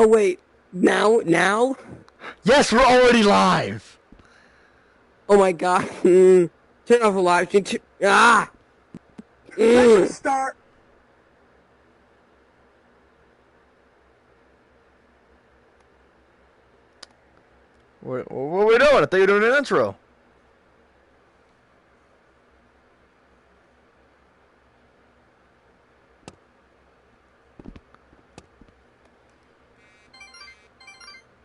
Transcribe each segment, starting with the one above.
Oh wait, now? Yes, we're already live. Oh my god. Turn off the live stream. Let's start. What are we doing? I thought you were doing an intro.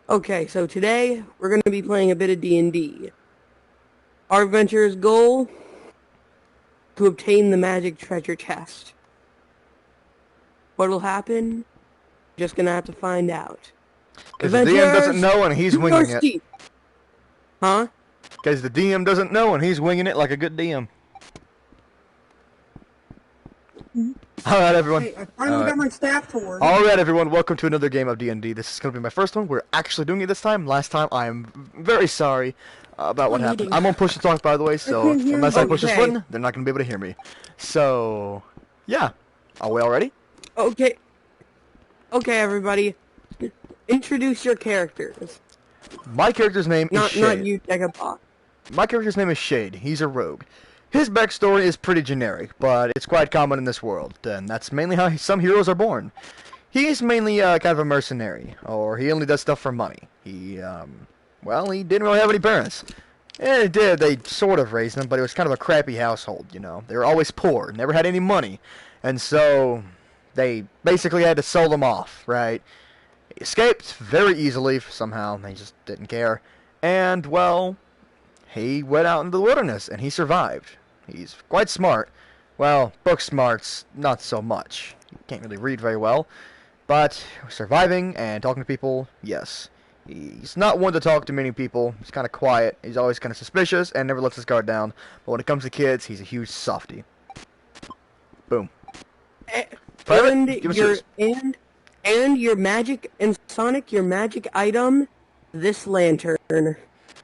Okay, so today we're going to be playing a bit of D&D. Our adventure's goal: to obtain the magic treasure chest. What'll happen? Just gonna have to find out. Because the DM doesn't know and he's winging it. Huh? Because the DM doesn't know and he's winging it like a good DM. Alright, everyone. Hey, I finally got my staff to work. Alright, everyone. Welcome to another game of D&D. This is going to be my first one. We're actually doing it this time. Last time, I am very sorry about what happened. I'm on push to talk, by the way, so unless I push this button, they're not going to be able to hear me. So, yeah. Are we all ready? Okay. Okay, everybody. Introduce your characters. My character's name is Shade. Not you, Dagobah. My character's name is Shade. He's a rogue. His backstory is pretty generic, but it's quite common in this world, and that's mainly how some heroes are born. He's mainly kind of a mercenary, or he only does stuff for money. Well, he didn't really have any parents. Yeah, he did. They sort of raised him, but it was kind of a crappy household, you know. They were always poor, never had any money, and so they basically had to sell them off, right? He escaped very easily somehow. They just didn't care, and, well, he went out into the wilderness, and he survived. He's quite smart. Well, book smarts, not so much. He can't really read very well. But surviving and talking to people, yes. He's not one to talk to many people. He's kind of quiet. He's always kind of suspicious and never lets his guard down. But when it comes to kids, he's a huge softie. Boom. And your magic, and Sonic, your magic item, this lantern.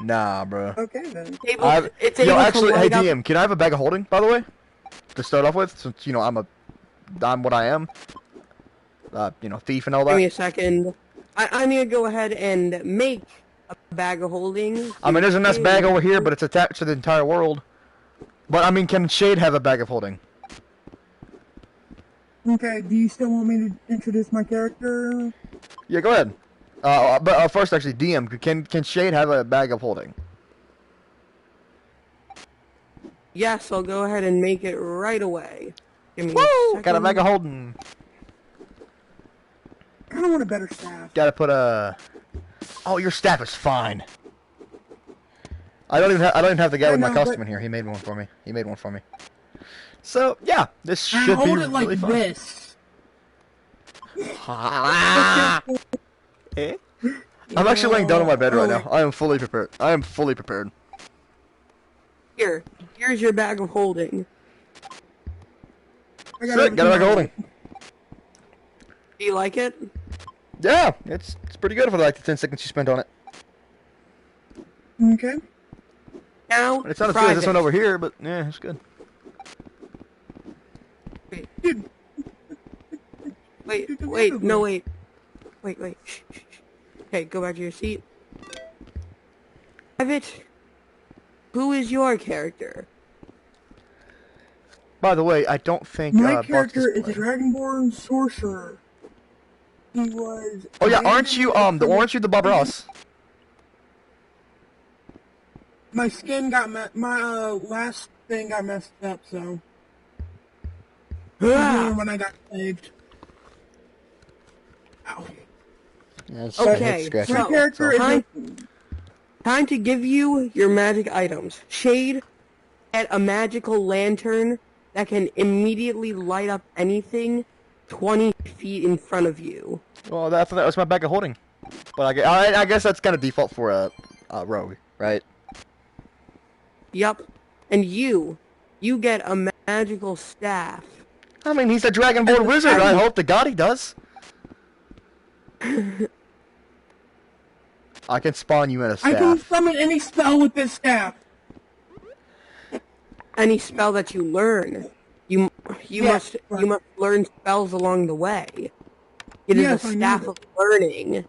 Nah, bro. Okay, then. Actually, hey, DM, can I have a bag of holding, by the way? To start off with, since, you know, I'm what I am. You know, thief and all that. Give me a second. I'm gonna go ahead and make a bag of holding. I mean, there's a nice bag over here, but it's attached to the entire world. But, I mean, can Shade have a bag of holding? Okay, do you still want me to introduce my character? Yeah, go ahead. But first, actually, DM, can Shade have a bag of holding? Yes, I'll go ahead and make it right away. Give me a second. Got a bag of holding. I don't want a better staff. Gotta put a... Oh, your staff is fine. I don't even have the guy with my costume in here. He made one for me. So, yeah, this should be hold it like really fun. this. Eh? I'm actually laying down on my bed right now. I am fully prepared. Here's your bag of holding. Got a bag of holding. Do you like it? Yeah, it's pretty good for like the 10 seconds you spent on it. Okay. Now, It's not as good as this one over here, but yeah, it's good. Wait. Shh. Okay, go back to your seat. Private, who is your character? By the way, I don't think my character is a dragonborn sorcerer. He was. Oh yeah, aren't you the Bob Ross? My skin got my last thing got messed up, so. When I got saved. Ow. Yeah, okay, my character is time to give you your magic items. Shade, get a magical lantern that can immediately light up anything 20 feet in front of you. Well, that was my bag of holding. But I guess that's kind of default for a rogue, right? Yup. And you get a magical staff. I mean, he's a dragonborn wizard. I hope to God he does. I can spawn you in a staff. I can summon any spell with this staff. Any spell that you learn. You must learn spells along the way. It is Yes, a I staff knew of learning.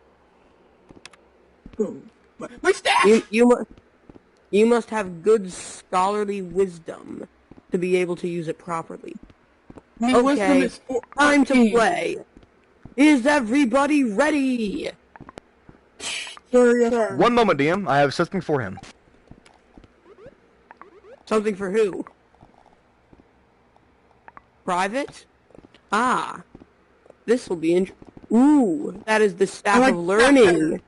Boom. My staff! You must have good scholarly wisdom to be able to use it properly. My wisdom Okay, is time to 14. play. Is everybody ready? Sir, yes, sir. One moment, DM. I have something for him. Something for who? Private? Ah, this will be Ooh, that is the staff like of the staff learning.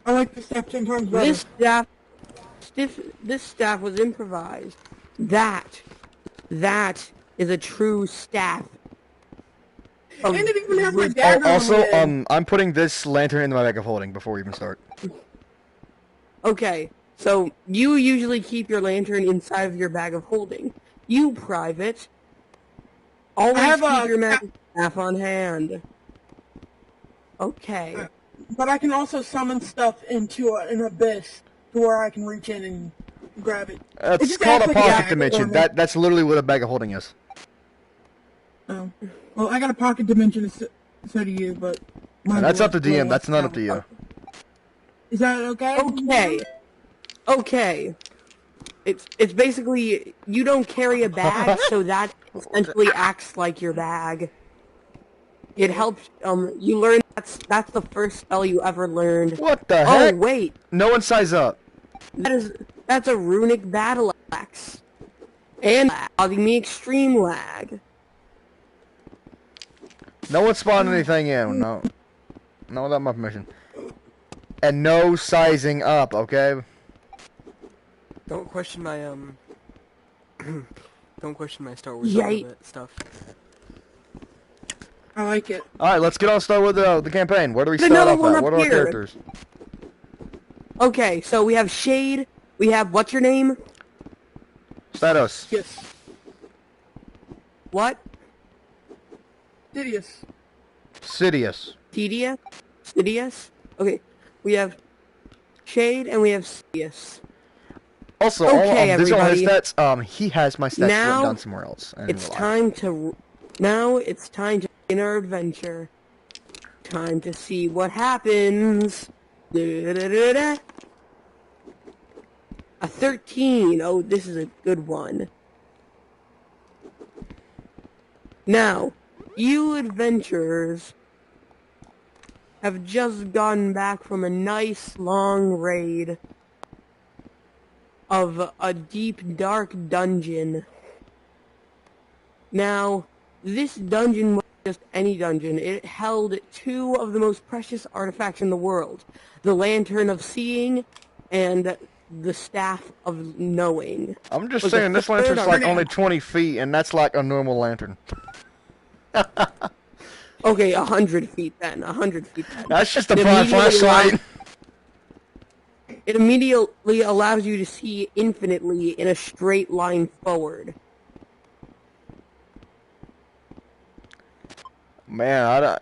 I like the staff 10 times better. This staff was improvised. That is a true staff. And it even has my dagger Also, on it. I'm putting this lantern in my bag of holding before we even start. Okay, so you usually keep your lantern inside of your bag of holding. You, Private, always keep your magic staff on hand. Okay. But I can also summon stuff into an abyss to where I can reach in and grab it. It's just called acts a like pocket a dimension. bag That's literally what a bag of holding is. Oh. Well, I got a pocket dimension, so do you, but... That's up to DM. That's not up to you. Is that okay? Okay. It's basically, you don't carry a bag, so that essentially acts like your bag. It helps, you learn that's the first spell you ever learned. What the heck? Oh, wait. No one size up. That's a runic battle axe. And causing me extreme lag. No one spawned anything in. No. Not without my permission. And no sizing up, okay? Don't question my don't question my Star Wars stuff. I like it. Alright, let's get on started with the campaign. Where do we start off at? What are our characters? Okay, so we have Shade, we have, what's your name? Status. Yes. What? Didius. Sidious. Sidious? Okay, we have Shade and we have Sidious. Also, okay, these are all his everybody. stats. He has my stats written down somewhere else. It's time to begin our adventure. Time to see what happens. A 13. Oh, this is a good one. Now, you adventurers have just gotten back from a nice long raid of a deep, dark dungeon. Now, this dungeon wasn't just any dungeon. It held two of the most precious artifacts in the world. The Lantern of Seeing and the Staff of Knowing. I'm just saying, this lantern's like only 20 feet, and that's like a normal lantern. Okay, 100 feet then. 100 feet then. That's just a bright flashlight. It immediately allows you to see infinitely in a straight line forward. Man,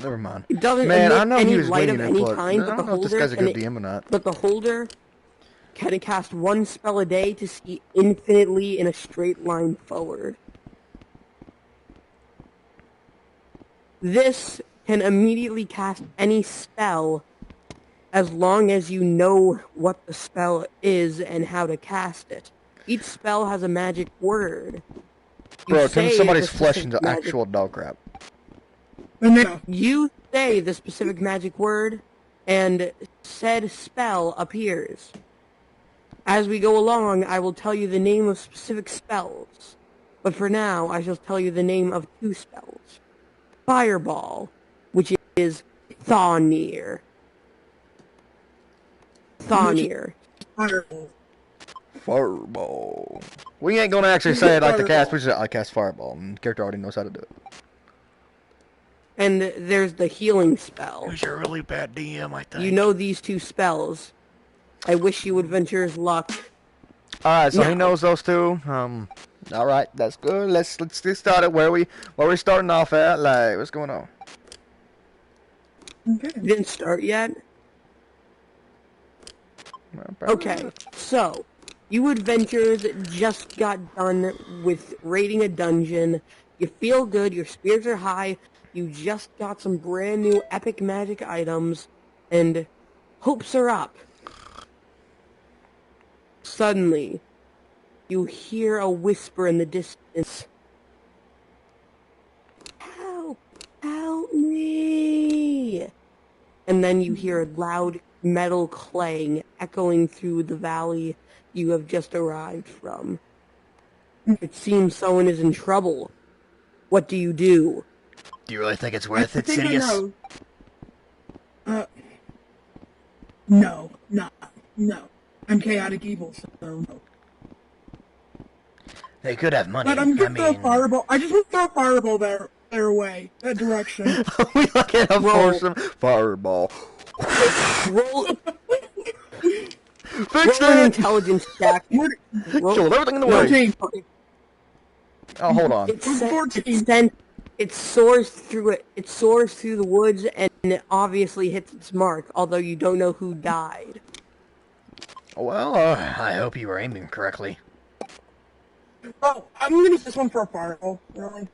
never mind. It doesn't Man, I emit know any he was light of winging it, any but kind, I but don't know if this guy's a good DM or not. But the holder can cast one spell a day to see infinitely in a straight line forward. This can immediately cast any spell as long as you know what the spell is and how to cast it. Each spell has a magic word. Bro, turn somebody's flesh into actual dog crap. You say the specific magic word, and said spell appears. As we go along, I will tell you the name of specific spells. But for now, I shall tell you the name of two spells. Fireball, which is Thawneer. Thawneer. Fireball. We ain't gonna actually say it like the cast, we just I cast Fireball, and the character already knows how to do it. And there's the healing spell. Who's a really bad DM, I think. You know these two spells. I wish you adventurers luck. Alright, so he knows those two. Alright, that's good. Let's get started. Where we starting off at? Like, what's going on? Okay. You didn't start yet? Okay, so, you adventurers just got done with raiding a dungeon. You feel good, your spirits are high, you just got some brand new epic magic items, and hopes are up. Suddenly, you hear a whisper in the distance. Help! Help me! And then you hear a loud metal clang echoing through the valley you have just arrived from. It seems someone is in trouble. What do you do? Do you really think it's worth it, I think I Sidious? know. No. I'm chaotic evil, so no. They could have money. But I'm gonna throw a mean... fireball. I just want to throw a fireball their way, that direction. we look at a force of fireball. Roll, Fix roll an it! intelligence check. Killed everything in the way. 14. Oh, hold on. It soars through it. It soars through the woods, and it obviously hits its mark. Although you don't know who died. Well, I hope you were aiming correctly. Oh, I'm gonna use this one for a fireball. Really?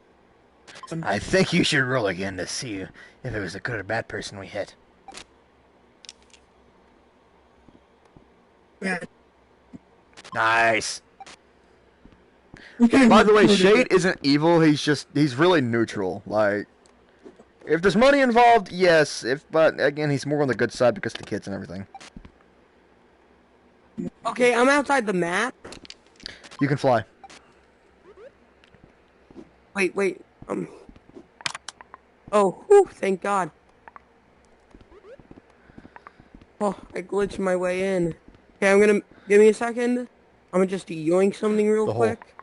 I think you should roll again to see if it was a good or bad person we hit. Yeah. Nice. Okay, By the way, Shade isn't evil. He's really neutral. Like, if there's money involved, yes. But again, he's more on the good side because of the kids and everything. Okay, I'm outside the map. You can fly. Wait. Oh, whew, thank God. Oh, I glitched my way in. Okay, give me a second. I'm gonna just yoink something real quick.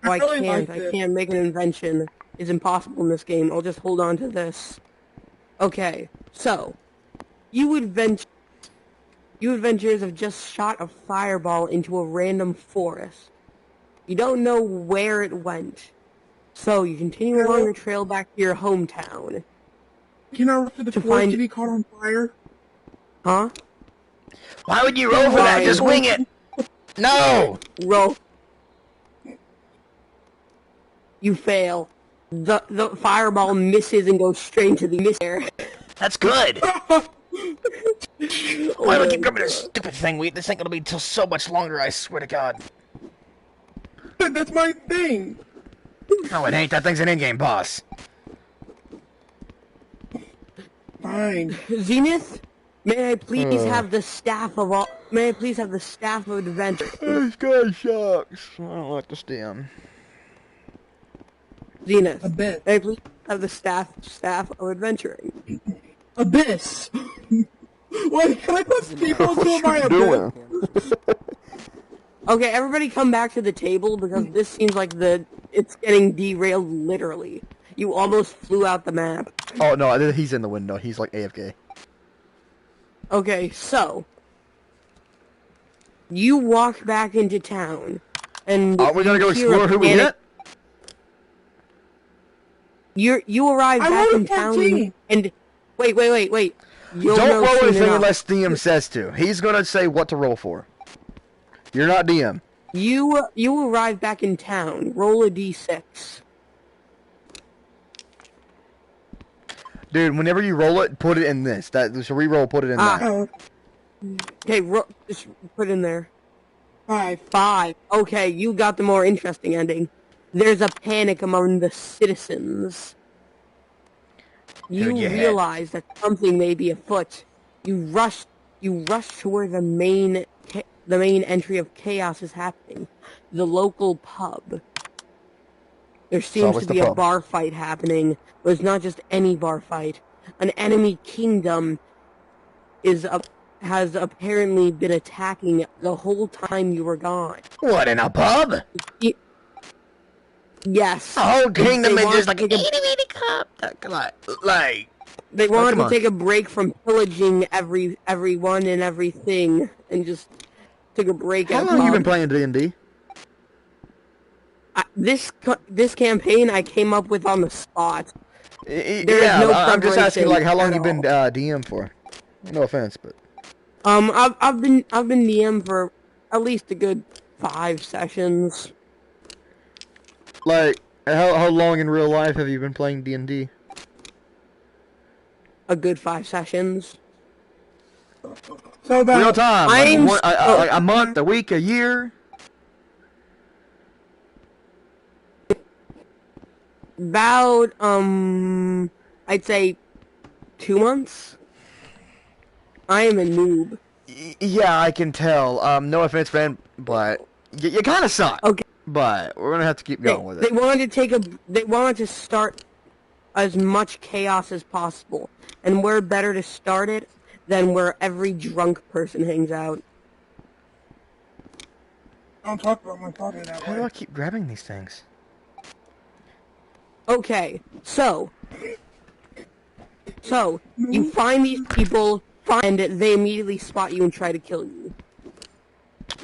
Oh, I really can't. like I this. can't make an invention. It's impossible in this game. I'll just hold on to this. Okay, so you adventurers have just shot a fireball into a random forest. You don't know where it went, so you continue along your trail back to your hometown. Can I rush to the forest find- to be caught on fire? Huh? Why would you roll for that? Just wing it. No. Roll. You fail. The fireball misses and goes straight into the midair. That's good. Why do I keep grabbing this stupid thing? This ain't gonna be till so much longer. I swear to God. That's my thing. No, it ain't. That thing's an in-game boss. Fine. Zenith, may I please have the staff of all? May I please have the staff of adventure? This guy sucks. I don't like this DM. Zenith, Abyss. may I please have the staff of adventuring? Abyss. What? Can I put people into my abyss? Okay, everybody come back to the table because this seems like it's getting derailed literally. You almost flew out the map. Oh no, he's in the window. He's like AFK. Okay, so you walk back into town, and Are we gonna go you hear explore a who we panic- hit? You arrive I back rolled a in town, 14. and wait. You'll Don't know roll soon anything enough. unless DM says to. He's gonna say what to roll for. You're not DM. You arrive back in town. Roll a d6. Dude, whenever you roll it, put it in this. So re-roll, put it in that. Oh, Okay, just put in there. 5. 5. Okay, you got the more interesting ending. There's a panic among the citizens. You Dude, you hit. realize that something may be afoot. You rush toward the main entry of chaos is happening. The local pub. There seems always to the be a pub. bar fight happening, but it's not just any bar fight. An enemy kingdom has apparently been attacking the whole time you were gone. What, in a pub? Yes. The whole kingdom They is want just like to an take a- itty bitty cup. Like, They wanted come to on. take a break from pillaging everyone and everything, and just took a break. how at a long have you been pub. playing D&D? This campaign I came up with on the spot. There is Yeah, no I'm just asking, preparation like, how long at you been all. DM for? No offense, but I've been DM for at least a good 5 sessions. like, How long in real life have you been playing D&D? A good 5 sessions. So about Real time. I'm Like, a month, a week, a year. About, I'd say 2 months. I am a noob. Yeah, I can tell. No offense, man, but you kind of suck. Okay. But we're gonna have to keep going with They it. wanted to start as much chaos as possible. And where better to start it than where every drunk person hangs out. don't talk about my father that How do way. I keep grabbing these things? Okay, so you find these people, and they immediately spot you and try to kill you.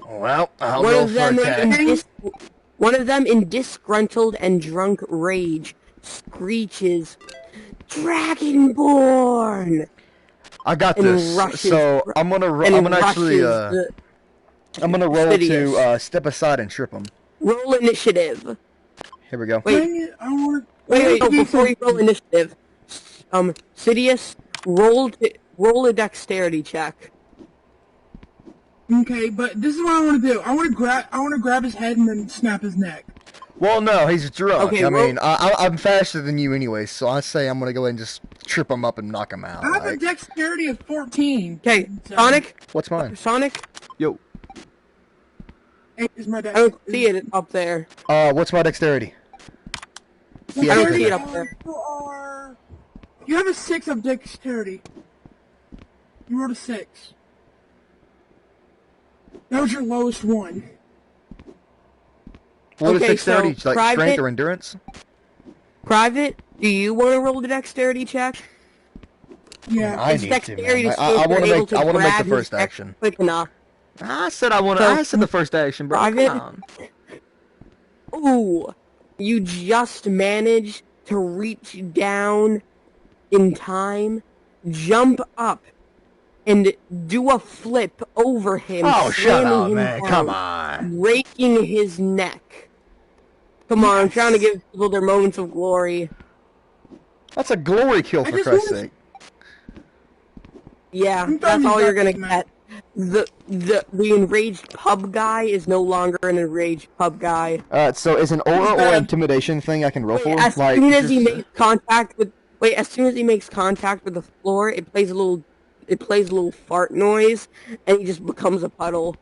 Well, I'll One go of for them attack. one of them in disgruntled and drunk rage screeches, "Dragonborn!" I got and this. rushes- So I'm gonna actually rushes I'm gonna roll Sidious. to step aside and trip him. roll initiative. Here we go. Wait. Dang it, I want. Wait, no, before you roll initiative, Sidious, roll a dexterity check. Okay, but this is what I want to do. I want to grab his head and then snap his neck. Well, no, he's drunk. Okay, I roll- mean, I'm faster than you anyway, so I say I'm gonna go ahead and just trip him up and knock him out. I have a Like, dexterity of 14. Okay, So, Sonic, what's mine? Yo, is my I don't see it up there. What's my dexterity? I don't see it Dexterity up there. You have a 6 of dexterity. You rolled a 6. That was your lowest one. What is Okay, dexterity? so Like private- strength or endurance? Private, do you want to roll the dexterity check? Yeah. I It's need to, dexterity man. to see I if want you're to able make to I want to make grab the his first neck action. quick enough. I said I want to. So- I said the first action, bro. Private- Come on. Ooh, you just managed to reach down in time, jump up, and do a flip over him, Oh, shut slamming up, him man. down, Come on. breaking his neck. Come on, I'm trying to give people their moments of glory. That's a glory kill, I for just Christ's wanna- sake. Yeah, I'm that's done all with you're gonna that, get. The enraged pub guy is no longer an enraged pub guy. So is an aura or intimidation thing I can roll for? As Like, soon as he just- makes contact with the floor, it plays a little fart noise, and he just becomes a puddle.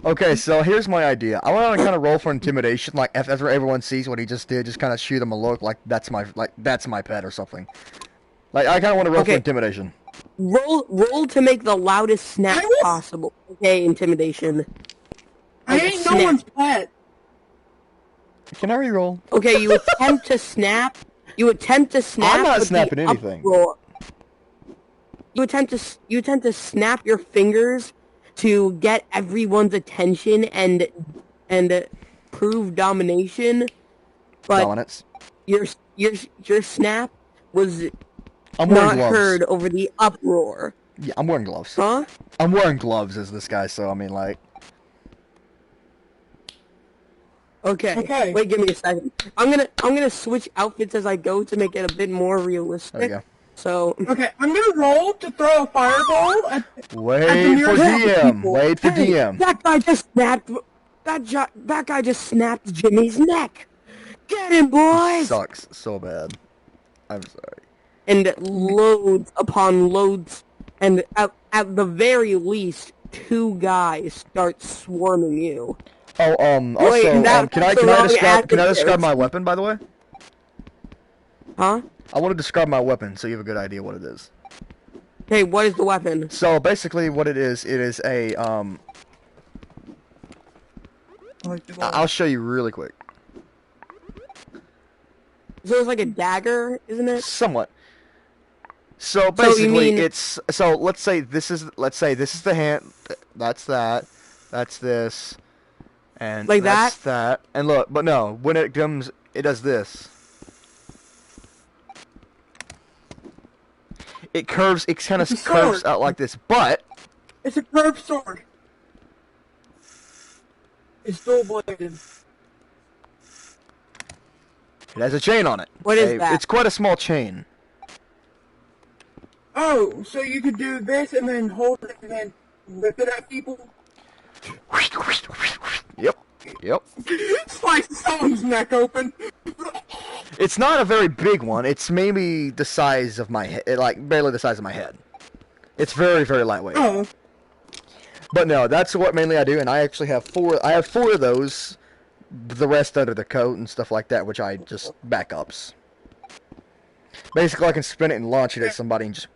Okay, so here's my idea. I want to kind of roll for intimidation, like if after everyone sees what he just did, just kind of shoot him a look like that's my pet or something. Like I kind of want to roll for Okay. intimidation. Roll to make the loudest snap possible. Okay, intimidation. I Like a ain't no snap. one's pet. Can I re-roll? Okay, you attempt to snap. You attempt to snap. I'm not with the snapping anything. uproar. You attempt to snap your fingers to get everyone's attention and prove domination, but Dominance. your snap was I'm wearing not gloves. heard over the uproar. Yeah, I'm wearing gloves. Huh? I'm wearing gloves as this guy, so I mean, like, Okay. Okay. Wait, give me a second. I'm gonna switch outfits as I go to make it a bit more realistic. there you go. So Okay, I'm gonna roll to throw a fireball at Wait for nearest DM. people. Wait for hey, DM. that guy just snapped. That guy just snapped Jimmy's neck. Get him, boys! Sucks so bad. I'm sorry. And loads upon loads, and at the very least, 2 guys start swarming you. Oh, also, Wait, can that's I the wrong describe adjective. my weapon, by the way? Huh? I want to describe my weapon so you have a good idea what it is. Hey, what is the weapon? So basically, what it is a I'll show you really quick. So it's like a dagger, isn't it? Somewhat. So you basically, mean- it's so let's say this is the hand. That's that. That's this. And Like that's that? that. And look, but no, when it comes, it does this. It curves. It kind of It's a curves sword. out like this, but It's a curved sword. It's dual bladed. It has a chain on it. What is that? It's quite a small chain. Oh, so you could do this and then hold it and then whip it at people? Yep. Slice someone's neck open. It's not a very big one. It's maybe the size of my head, like barely the size of my head. It's very, very lightweight. Oh. But no, that's what mainly I do, and I actually have four. I have 4 of those. The rest under the coat and stuff like that, which I just backups. Basically, I can spin it and launch it at somebody and just.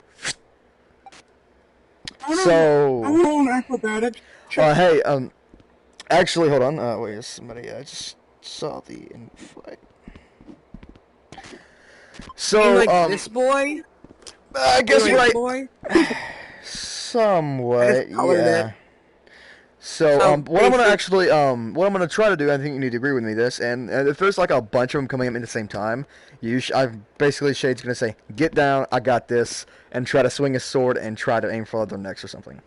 So. I want an acrobatic. Hey, actually, hold on. Wait, somebody. I just saw the invite. So, you like this boy? I guess you like right. Boy? Somewhat, yeah. So, what I'm gonna try to do, I think you need to agree with me this, and if there's like a bunch of them coming at me at the same time, basically Shade's gonna say, "Get down, I got this," and try to swing his sword and try to aim for their necks or something,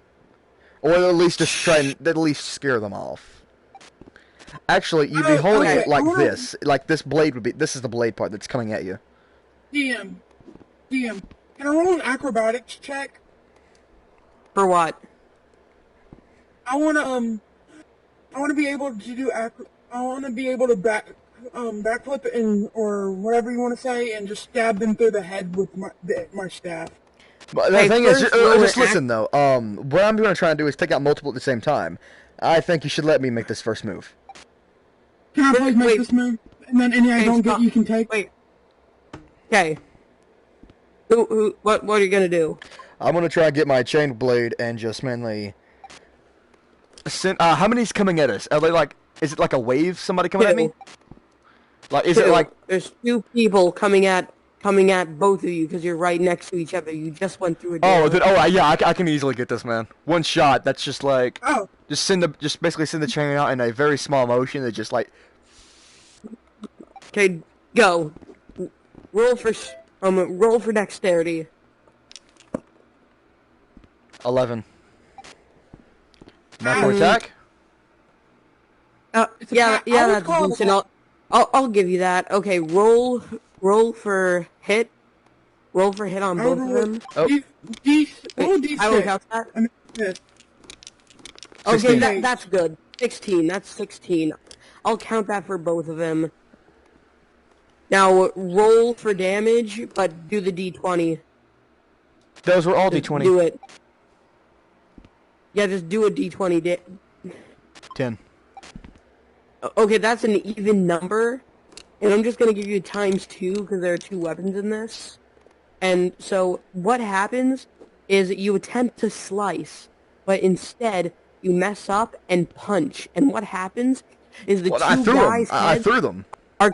or at least just try and at least scare them off. Actually, you'd be holding it like this, like this blade would be. This is the blade part that's coming at you. DM, can I roll an acrobatics check? For what? I wanna be able to do I wanna be able to backflip and or whatever you want to say, and just stab them through the head with my staff. But the thing is, just listen though. What I'm gonna try and do is take out multiple at the same time. I think you should let me make this first move. Can I please make this move? And then any I don't get, you can take. Wait. Okay. What are you gonna do? I'm gonna try and get my chain blade and just mainly. How many's coming at us? Are they like? Is it like a wave? Somebody coming at me? Like, is it like? There's 2 people coming at both of you because you're right next to each other. You just went through a door. Yeah, I can easily get this, man. One shot. That's just like. Oh. Just basically send the chain out in a very small motion. That just like. Okay, go. Roll for dexterity. 11. Natural attack? Yeah, that's decent. I'll give you that. Okay, roll for hit. Roll for hit on both of them. Oh. I will count that. Okay, that's good. 16. That's 16. I'll count that for both of them. Now roll for damage, but do the d20. Those were all d20. Do it. Yeah, just do a d20. 10. Okay, that's an even number, and I'm just gonna give you ×2 because there are 2 weapons in this. And so what happens is you attempt to slice, but instead you mess up and punch. And what happens is the 2 guys' heads are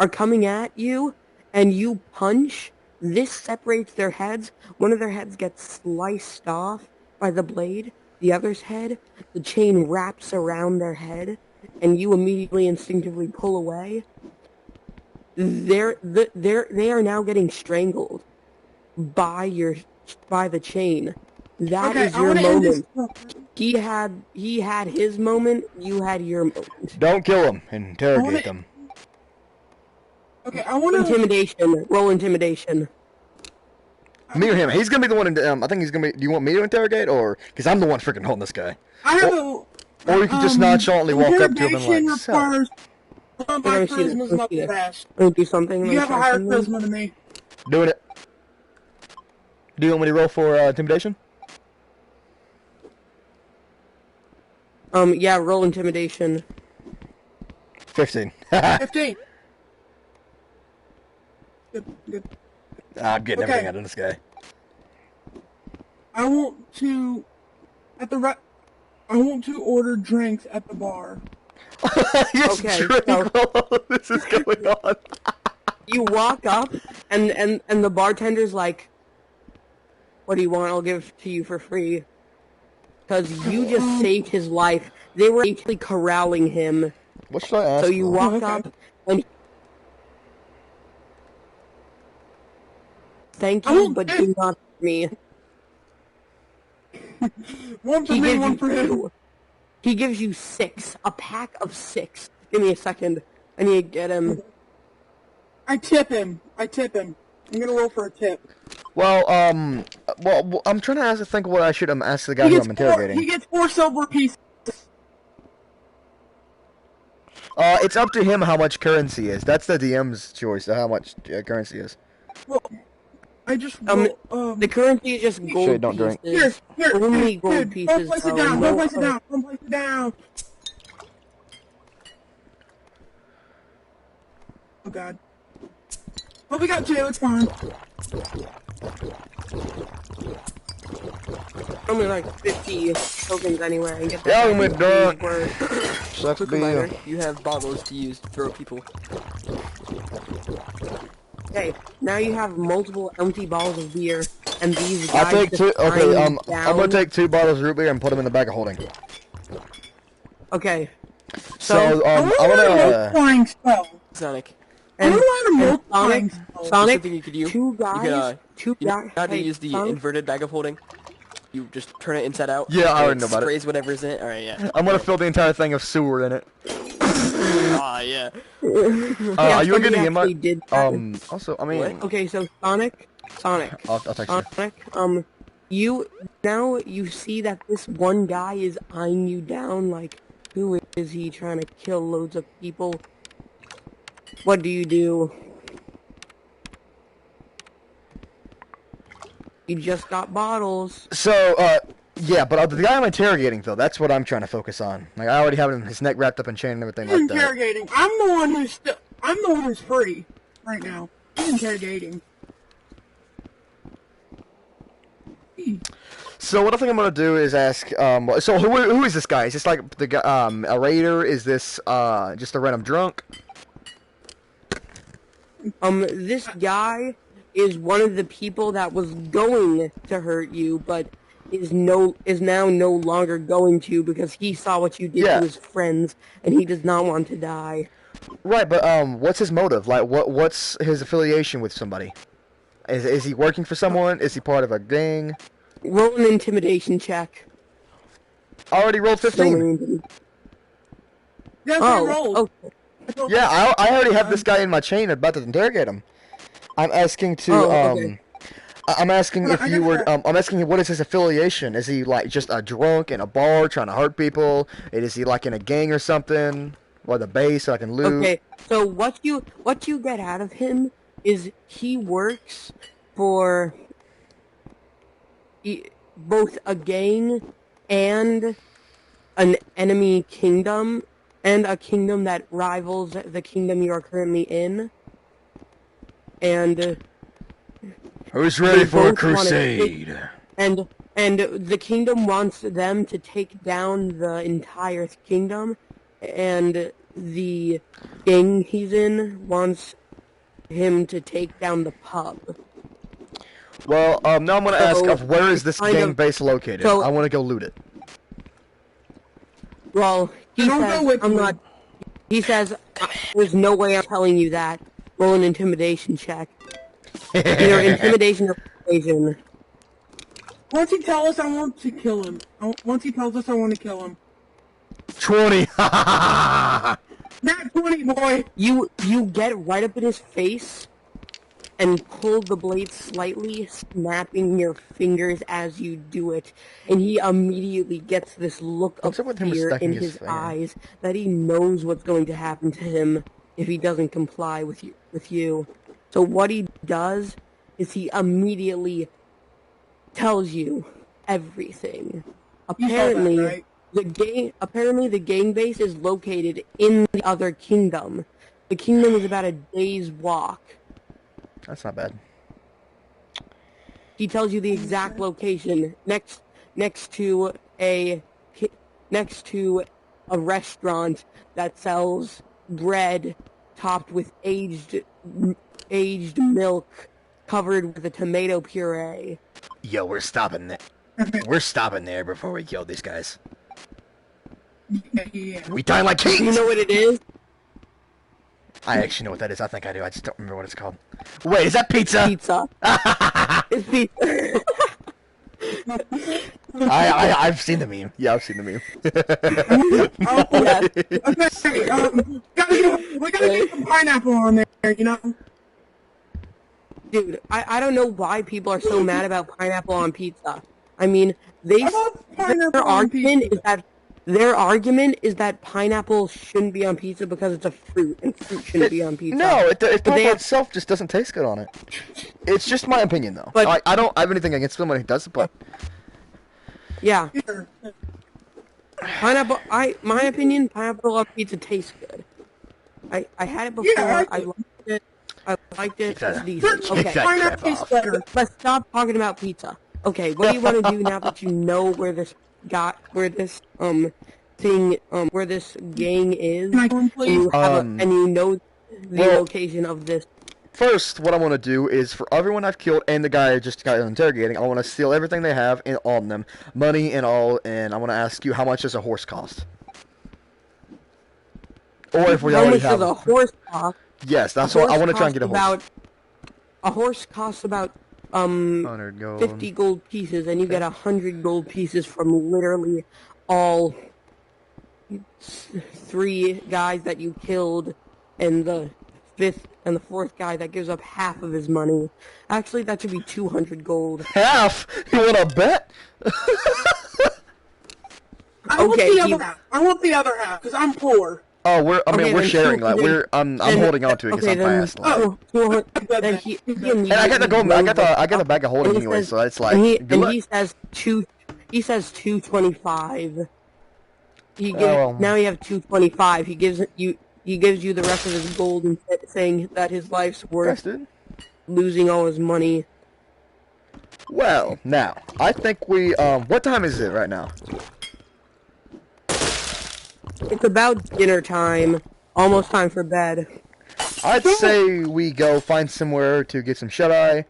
coming at you, and you punch. This separates their heads. One of their heads gets sliced off by the blade. The other's head, the chain wraps around their head, and you immediately instinctively pull away. They are now getting strangled by the chain. That is your moment. He had his moment. You had your moment. Don't kill them. Interrogate them. Okay, I want to... Intimidation. Roll intimidation. Me or him? He's gonna be the one. I think he's gonna be. Do you want me to interrogate, or because I'm the one freaking holding this guy? Or you can just nonchalantly walk up to him and like. Requires, my charisma's not the best. Do something. You have a higher charisma than me. Doing it. Do you want me to roll for intimidation? Yeah, roll intimidation. 15. 15. Good. I'm getting everything out of this guy. I want to order drinks at the bar. Okay. So, this is going on. You walk up, and the bartender's like, "What do you want? I'll give it to you for free." Because you just saved his life. They were actually corralling him. What should I ask? So you walk up, and thank you, but do not for me. One for me, one for him. He gives you 6, a pack of 6. Give me a second. I need to get him. I tip him. I'm gonna roll for a tip. Well, I'm trying to think what I should ask the guy who I'm interrogating. He gets 4 silver pieces. It's up to him how much currency is. That's the DM's choice of how much currency is. Well, I just the currency is just gold Shit, don't drink. pieces. Here, Only gold dude, pieces. don't place it down. Don't place it down. Don't place it down. Oh God. Well, we got 2. It's fine. Only like 50 tokens anyway. And get Yeah, that we're done. Sucks Quick to be reminder, you. you have bottles to use to throw people. Okay, now you have multiple empty bottles of beer, and these I'll guys take 2. just Okay, climb I'm gonna down. take 2 bottles of root beer and put them in the bag of holding. Okay. So, I I want to learn a wanna. multiplying spell. Sonic. I want to learn a and multiplying spell. Sonic, Something you could do. two guys, You know how to use the Sonic, inverted bag of holding? You just turn it inside out. Yeah, I and already know about it. Sprays whatever's in it. Alright, yeah. I'm gonna fill the entire thing of sewer in it. Ah, yeah. Are you somebody getting in my? actually did that. Also, I mean, Okay, so Sonic, I'll text you. Sonic, you see that this one guy is eyeing you down, like, who is he trying to kill loads of people? What do you do? You just got bottles. So, yeah, but the guy I'm interrogating, though, that's what I'm trying to focus on. Like, I already have his neck wrapped up in chain and everything He's like that. interrogating. I'm the one who's free right now. He's interrogating. So what I think I'm gonna do is ask, so who is this guy? Is this like the guy, a raider? Is this, just a random drunk? This guy is one of the people that was going to hurt you, but is now no longer going to because he saw what you did to his friends, and he does not want to die. Right, but what's his motive? Like, what's his affiliation with somebody? Is he working for someone? Is he part of a gang? Roll an intimidation check. I already rolled 15. That's what I rolled. Oh, Yeah, I already have this guy in my chain about to interrogate him. I'm asking to, okay. I'm asking Well, if I you guess were, that- I'm asking what is his affiliation? Is he like just a drunk in a bar trying to hurt people? Is he like in a gang or something? Or the base so I can loot? Okay, so what you get out of him is he works for both a gang and an enemy kingdom, and a kingdom that rivals the kingdom you are currently in. And Who's ready for a both wanna crusade? and the kingdom wants them to take down the entire kingdom, and the gang he's in wants him to take down the pub. Well, now I'm gonna ask, where is this kind gang of- base located? so- I want to go loot it. Well, he Don't says, go with I'm me. not... He says, there's no way I'm telling you that. Roll an intimidation check. Either intimidation or persuasion. Once he tells us, I want to kill him. Once he tells us, I want to kill him. 20! Not 20, boy! You get right up in his face and pull the blade slightly, snapping your fingers as you do it, and he immediately gets this look of What's up with him fear stacking in his his finger? eyes that he knows what's going to happen to him if he doesn't comply with you. So what he does is he immediately tells you everything. You saw that, Apparently, right? the gang base is located in the other kingdom. The kingdom is about a day's walk. That's not bad. He tells you the exact location next to a restaurant that sells bread topped with aged milk covered with a tomato puree. Yo, we're stopping there. We're stopping there before we kill these guys. Yeah. We die like Do you kings! know what it is? I actually know what that is. I think I do. I just don't remember what it's called. Wait, is that pizza? Pizza. It's pizza. I've seen the meme. Yeah, I've seen the meme. Yes. Okay, we gotta get some pineapple on there, you know? Dude, I don't know why people are so mad about pineapple on pizza. I mean, their argument is that pineapple shouldn't be on pizza because it's a fruit, and fruit shouldn't be on pizza. No, pineapple they have, itself just doesn't taste good on it. It's just my opinion, though. But, I don't have anything against someone who does it, but yeah. Pineapple, my opinion, pineapple on pizza tastes good. I had it before, Yeah, I liked it. I liked it. It's Take decent. Okay. Pineapple tastes better. Let's stop talking about pizza. Okay, what do you want to do now that you know where this gang is, and you know the location of this? First, what I want to do is, for everyone I've killed and the guy I just got interrogating, I want to steal everything they have and on them, money and all, and I want to ask you, how much does a horse cost? Or if we already have... How much does a horse cost? Yes, that's what I want to try and get a horse. A horse costs about 100 gold. 50 gold pieces, and you get 100 gold pieces from literally all 3 guys that you killed, and the 5th and the 4th guy that gives up half of his money. Actually, that should be 200 gold. Half? You want to bet? I want the other half, because I'm poor. Oh, we're sharing. Like I'm holding on to it because I'm fast. And I got the gold. I got the bag of holding anyway, so it's like. He says 225. Now you have 225. He gives you the rest of his gold and saying that his life's worth losing all his money. Well, now I think we. What time is it right now? It's about dinner time. Almost time for bed. I'd say we go find somewhere to get some shut-eye,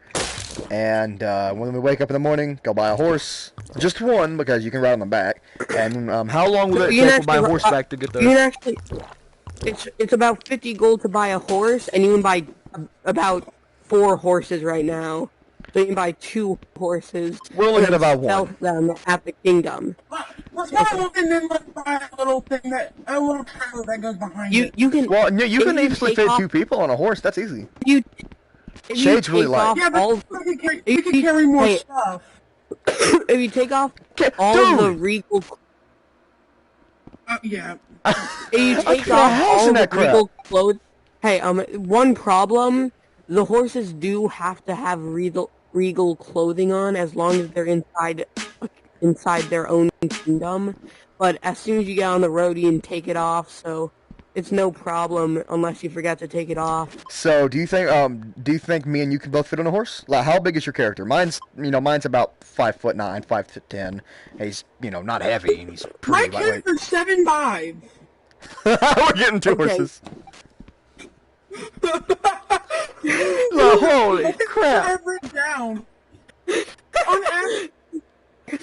and when we wake up in the morning, go buy a horse. Just one, because you can ride on the back. And how long will it take to buy a horseback to get there? You can actually... It's about 50 gold to buy a horse, and you can buy about 4 horses right now. So you can buy 2 horses. We're only at about 1. Sell them at the kingdom. Let's go and then let's buy a little thing a little trailer that goes behind it. You can. Well, no, you can easily fit 2 people on a horse. That's easy. Shade's really light. Yeah, but we can carry more stuff. If you take off all of the regal... Yeah. If you take off all the regal clothes... Hey, one problem, the horses do have to have regal clothing on as long as they're inside their own kingdom. But as soon as you get on the road, you can take it off, so... It's no problem unless you forget to take it off. So, do you think me and you can both fit on a horse? Like, how big is your character? Mine's about 5'9", 5'10". He's, not heavy, and he's pretty lightweight. My character's 7'5". We're getting 2 horses. Holy crap! Down. On average.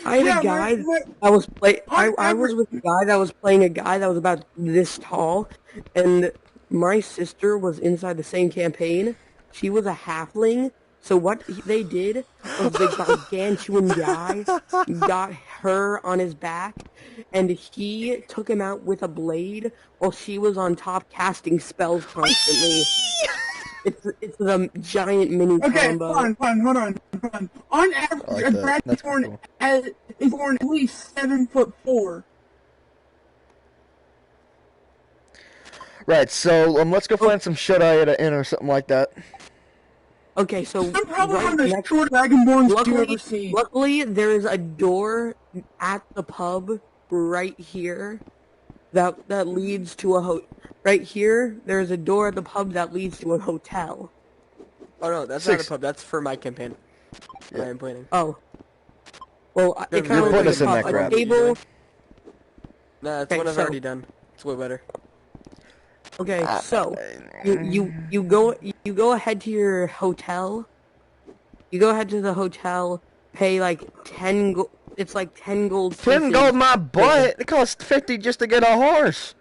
I had a guy that was I was with a guy that was playing a guy that was about this tall, and my sister was inside the same campaign. She was a halfling, so what they did was the gargantuan guy got her on his back, and he took him out with a blade while she was on top casting spells constantly. It's the giant mini combo. Okay, hold on. On average, a Bradborn is born at least 7'4". Right, so let's go find some shut-eye at an inn or something like that. Okay, so I'm probably one of the short Dragonborns you ever see. Luckily, there is a door at the pub right here that leads to a Right here, there's a door at the pub that leads to a hotel. Oh no, that's not a pub. That's for my campaign. I am planning. Oh. Well, it kind of looks like a table. Nah, it's one I've already done. It's way better. Okay, so you go ahead to your hotel. You go ahead to the hotel. Pay like 10 gold. It's like 10 gold. 10 gold, my butt. It costs 50 just to get a horse.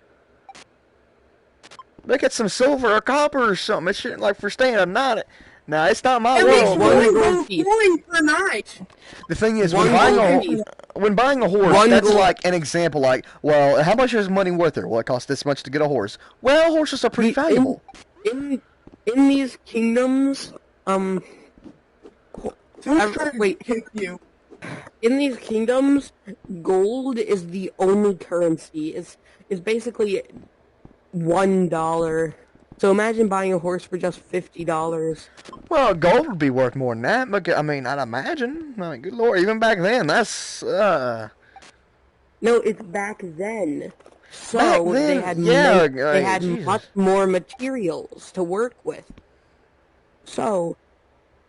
Look at some silver or copper or something. It shouldn't like for staying a night. Nah, it's not my world. Per night. The thing is, when buying a horse, that's like an example. Like, well, how much is money worth there? Well, it costs this much to get a horse. Well, horses are pretty valuable. In these kingdoms, Someone's trying to wait. kick you. In these kingdoms, gold is the only currency. It's basically $1. So imagine buying a horse for just $50. Well, gold would be worth more than that. But I mean, I'd imagine. I mean, good lord, even back then, that's No, it's back then. So Back then, they had yeah, they had Jesus. much more materials to work with. So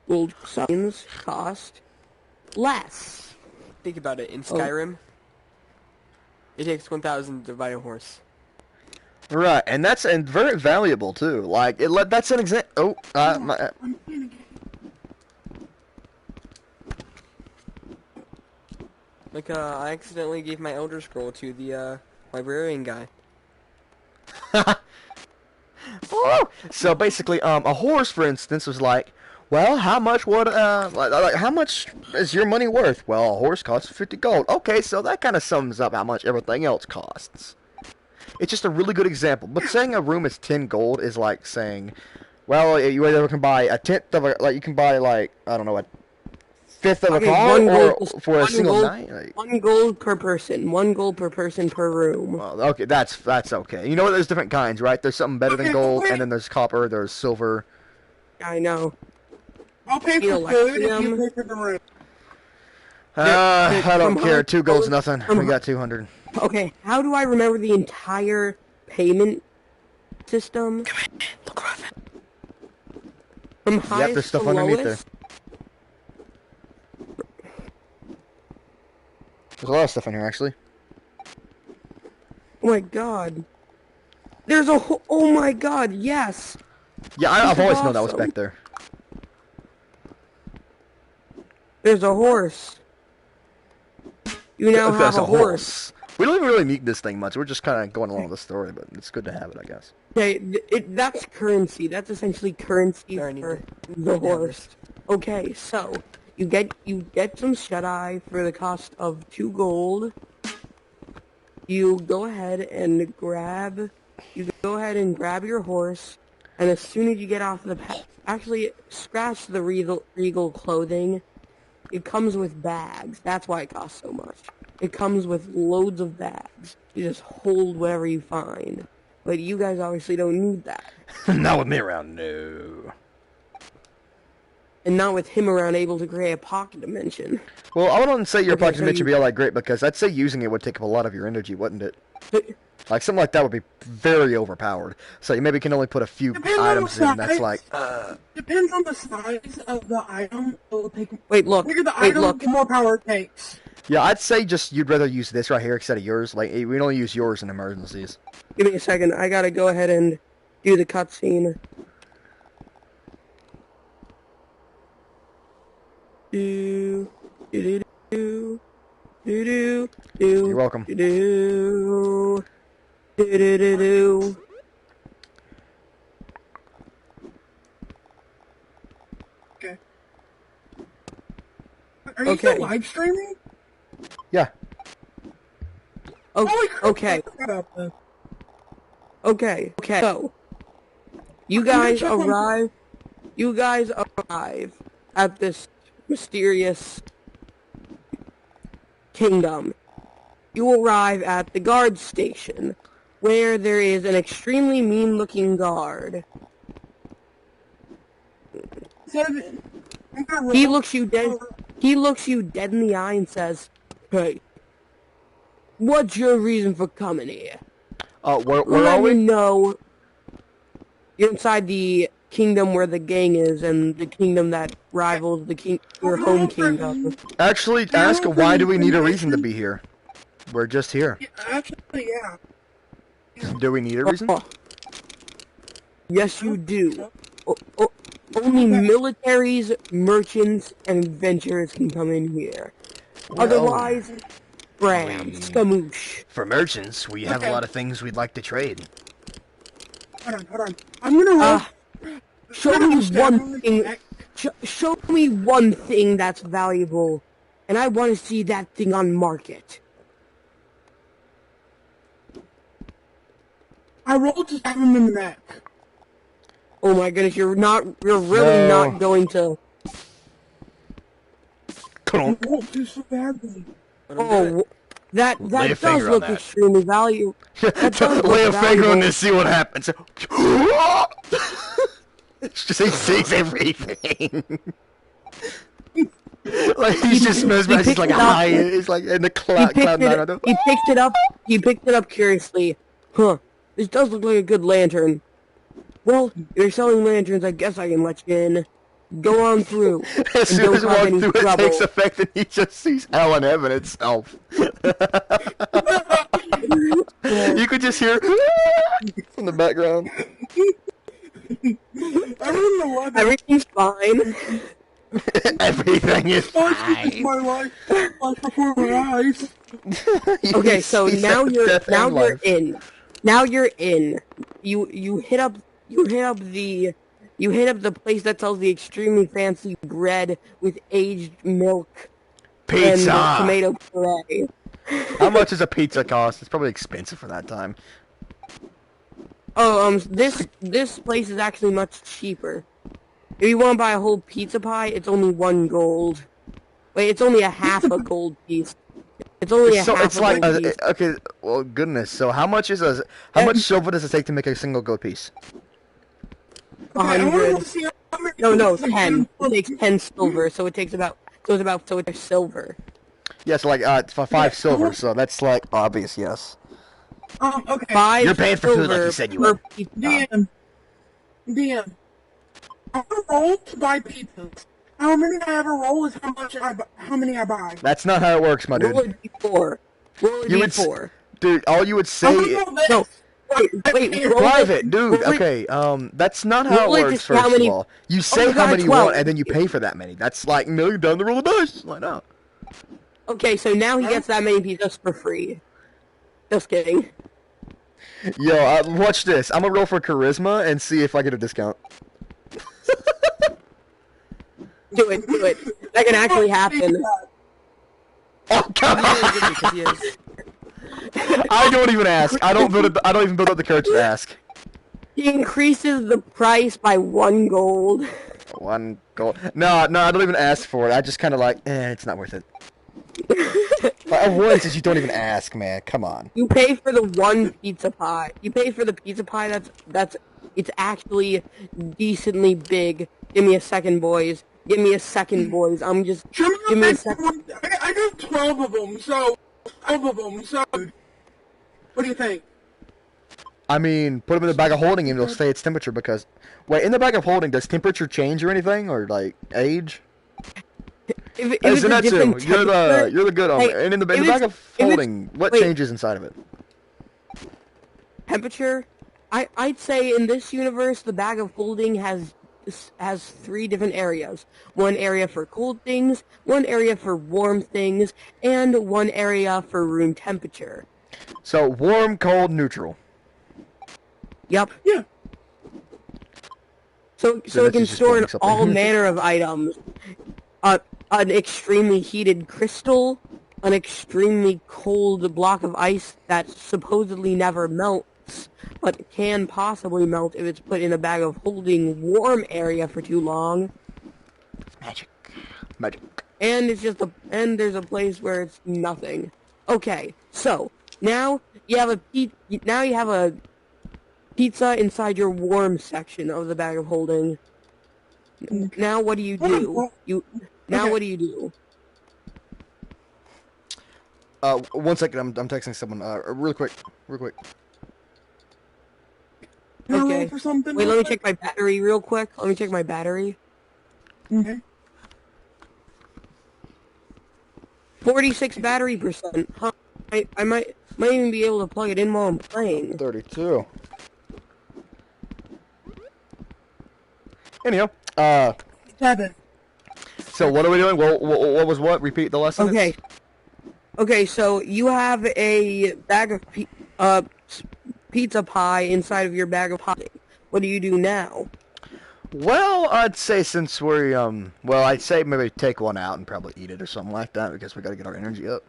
gold coins cost less. Think about it. In Skyrim, it takes 1,000 to buy a horse. right, and that's very valuable too. Like that's an example. Oh, Like, I accidentally gave my Elder Scroll to the librarian guy. So basically, a horse, for instance, was like, well, how much would like how much is your money worth? Well, a horse costs 50 gold. Okay, so that kind of sums up how much everything else costs. It's just a really good example. But saying a room is 10 gold is like saying, well, you either can buy a tenth of a, like you can buy like, I don't know, a fifth of a car, or for a single night. Like, 1 gold per person. 1 gold per person per room. well, okay, that's okay. You know what? There's different kinds, right? There's something better than gold, and then there's copper, there's silver. I know. I'll pay for food if you pay for the room. I don't care. 2 gold's nothing. We got 200. Okay, how do I remember the entire payment system? Look around. From Yep, highest there's stuff to underneath lowest? There's a lot of stuff in here, actually. Oh my god. There's a oh my god, yes! Yeah, I've This is always known that was awesome. back there. There's a horse. You now have That's a horse. We don't even really need this thing much. We're just kind of going along with the story, but it's good to have it, I guess. Okay, that's currency. That's essentially currency Sorry, I need for to- the horse. Okay, so you get some shut-eye for the cost of 2 gold. You go ahead and grab your horse, and as soon as you get off the actually scratch the regal clothing. It comes with bags. That's why it costs so much. It comes with loads of bags. You just hold whatever you find. But you guys obviously don't need that. Not with me around, no. And not with him around able to create a pocket dimension. Well, I wouldn't say your Okay, pocket so dimension would you- be all that great, because I'd say using it would take up a lot of your energy, wouldn't it? But Like, something like that would be very overpowered. So you maybe can only put a few Depends on the items in, that's size. like... Depends on the size of the item. It'll take. wait, look. The bigger the Wait, item, look. the more power it takes. Yeah, I'd say just you'd rather use this right here instead of yours. Like, we'd only use yours in emergencies. Give me a second. I gotta go ahead and do the cutscene. Do do do do do do. You're welcome. Do do do do do do. Okay. Are you Okay. still live streaming? Yeah. Holy crap! Okay. I forgot about this. Okay. So, you guys arrive at this mysterious kingdom. You arrive at the guard station, where there is an extremely mean-looking guard. So, I'm gonna He roll- looks you dead in the eye and says, "Hey, what's your reason for coming here? Where Let are me we? know." You're inside the kingdom where the gang is, and the kingdom that rivals your home kingdom. Actually, ask why do we need a reason to be here? We're just here. Yeah, actually, yeah. Do we need a reason? Oh. Yes, you do. Only militaries, merchants, and adventurers can come in here. Well, Otherwise, bram, skamoosh. For merchants, we have Okay. a lot of things we'd like to trade. Hold on. I'm gonna roll. Show I'm me gonna stab him one in the thing. neck. Show me one thing that's valuable, and I want to see that thing on market. I rolled to stab him in the neck. Oh my goodness, you're really No. not going to. Clunk. I want to so badly. Oh, that Lay a does finger on look that. extremely valuable. That does Lay a look finger on valuable. this, see what happens. It's just he sees everything. Like he's just mesmerized. He's like a high. It's like in the cloud nine. He picked it up. He picked it up curiously. Huh? This does look like a good lantern. Well, you're selling lanterns. I guess I can let you in. Go on through. As and soon as don't he cause walks any through, it trouble. takes effect, and he just sees hell and heaven itself. You could just hear in the background. I don't know why. Everything's fine. Everything is It's fine. my life before my eyes. Okay, so He now said you're death and life. in. Now you're in. You hit up the place that sells the extremely fancy bread with aged milk Pizza. and tomato puree. How much does a pizza cost? It's probably expensive for that time. Oh, this place is actually much cheaper. If you want to buy a whole pizza pie, it's only 1 gold. Wait, it's only a half a gold piece. It's only a So half it's a like gold piece. okay. Well, goodness. So how much silver does it take to make a single gold piece? Okay, I want 100. to see how many. No, 10. It takes 10 silver, so it's silver. Yes, like for 5 silver. So that's like obvious. Yes. Okay. 5 You're paying for food like silver you said you per would. pizza. DM. I want to roll to buy pizzas. How many I ever roll is how many I buy. That's not how it works, my dude. Roll a d4. Roll a You would d4. Dude, all you would I say. want to roll this. No, wait, roll Private, dude. roll it- Okay, that's not how roll it it to works. see how First many- of all, you say my how God, many you 12. want, and then you pay for that many. That's like no, you're done to roll the dice. Why not? Okay, so now he gets that many pizzas for free. Just kidding. Yo, watch this. I'm gonna roll for charisma and see if I get a discount. Do it. That can actually happen. Oh come on! Because he has... I don't even ask. I don't even build up the courage to ask. He increases the price by 1 gold. 1 gold. No, I don't even ask for it. I just kind of like, it's not worth it. Avoidance is you don't even ask, man. Come on. You pay for the 1 pizza pie. You pay for the pizza pie it's actually decently big. Give me a second, boys. Give me a second, boys. Give me a second. I got 12 of them, so... 12 of them, so... What do you think? I mean, put them in the bag of holding and it'll stay its temperature because... Wait, in the bag of holding, does temperature change or anything? Or, like, age? If Hey, it's a Zenitsu, different you're temperature- the good one. Hey, And in the if bag of it's- holding, what wait. changes inside of it? temperature, I'd say in this universe the bag of holding has 3 different areas. 1 area for cold things, 1 area for warm things, and 1 area for room temperature. So, warm, cold, neutral. Yep. Yeah. So So it can this is just store building all something. manner of items. An extremely heated crystal, an extremely cold block of ice that supposedly never melts, but can possibly melt if it's put in a bag of holding warm area for too long. Magic. And there's a place where it's nothing. Okay, so now you have a pizza inside your warm section of the bag of holding. Now what do you do? What do you do? 1 second, I'm texting someone. Real quick. Can I roll Okay. for something? Wait, let me check my battery real quick. Let me check my battery. Okay. 46 battery percent. Huh. I might even be able to plug it in while I'm playing. 32. Anyhow, 7. so what are we doing? What was what? Repeat the lesson. Okay. Okay, so you have a bag of pizza pie inside of your bag of pie. What do you do now? Well, I'd say since we're I'd say maybe take one out and probably eat it or something like that because we got to get our energy up.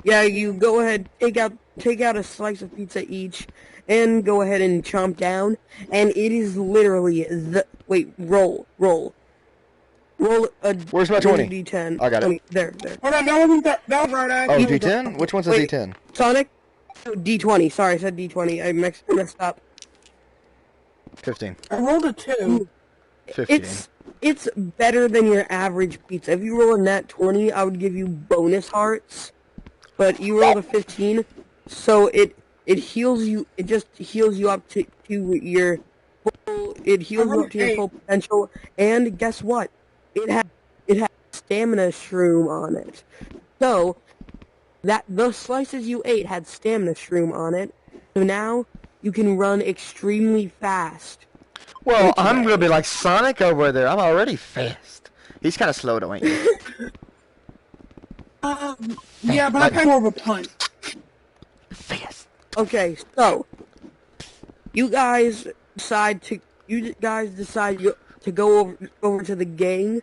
Yeah, you go ahead, take out a slice of pizza each, and go ahead and chomp down. And it is literally roll roll a Where's my 20? D10. I got it. There. Hold on, that wasn't that was right Oh, actually. D10? Which one's a Wait. D10? Sonic? D20. Sorry, I said D20. I messed up. 15. I rolled a 2. 15. It's better than your average pizza. If you roll a nat 20, I would give you bonus hearts. But you rolled a 15, so it heals you. It just heals you up to your full. It heals you up to your full potential. And guess what? It has stamina shroom on it. So that the slices you ate had stamina shroom on it. So now you can run extremely fast. Well, I'm gonna be like Sonic over there. I'm already fast. He's kind of slow, though, ain't you? Yeah, but I play more of a punt. Fast. Okay, so you guys decide to go over to the gang,